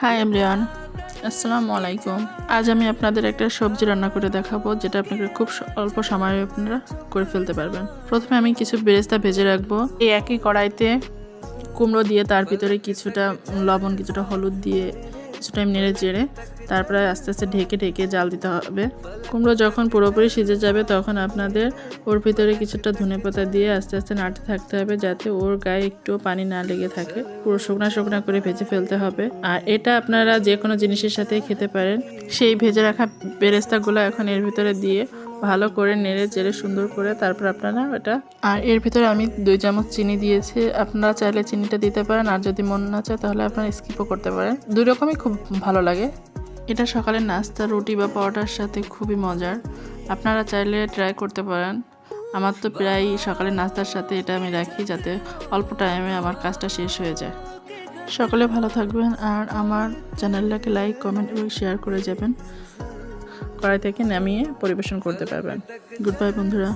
Hi everyone, আসসালামু আলাইকুম। আজ আমি আপনাদের একটা সবজি রান্না করে দেখাবো, যেটা আপনাকে খুব অল্প সময়ে আপনারা করে ফেলতে পারবেন। প্রথমে আমি কিছু বেরেস্তা ভেজে রাখবো। এই একই কড়াইতে কুমড়ো দিয়ে তার ভিতরে কিছুটা লবণ, কিছুটা হলুদ দিয়ে কিছু টাইম নেড়ে চেড়ে তারপরে আস্তে আস্তে ঢেকে ঢেকে জাল দিতে হবে। কুমড়ো যখন পুরোপুরি সিজে যাবে তখন আপনাদের ওর ভিতরে কিছুটা ধনেপাতা দিয়ে আস্তে আস্তে নাড়তে থাকতে হবে, যাতে ওর গায়ে একটু পানি না লেগে থাকে। পুরো শুকনা শুকনা করে ভেজে ফেলতে হবে। আর এটা আপনারা যে কোনো জিনিসের সাথে খেতে পারেন। সেই ভেজে রাখা বেরেস্তাগুলো এখন এর ভিতরে দিয়ে ভালো করে নেড়ে চেড়ে সুন্দর করে তারপর আপনারা এটা, আর এর ভিতরে আমি 2 চামচ চিনি দিয়েছি। আপনারা চাইলে চিনিটা দিতে পারেন, আর যদি মন না চায় তাহলে আপনারা স্কিপও করতে পারেন। দুই রকমই খুব ভালো লাগে। এটা সকালের নাস্তা, রুটি বা পরোটার সাথে খুবই মজার। আপনারা চাইলে ট্রাই করতে পারেন। আমার তো প্রায় সকালের নাস্তার সাথে এটা আমি রাখি, যাতে অল্প টাইমে আমার কাজটা শেষ হয়ে যায়। সকলে ভালো থাকবেন, আর আমার চ্যানেলটাকে লাইক, কমেন্ট এবং শেয়ার করে যাবেন। কড়াই থেকে নামিয়ে পরিবেশন করতে পারবেন। গুড বাই বন্ধুরা।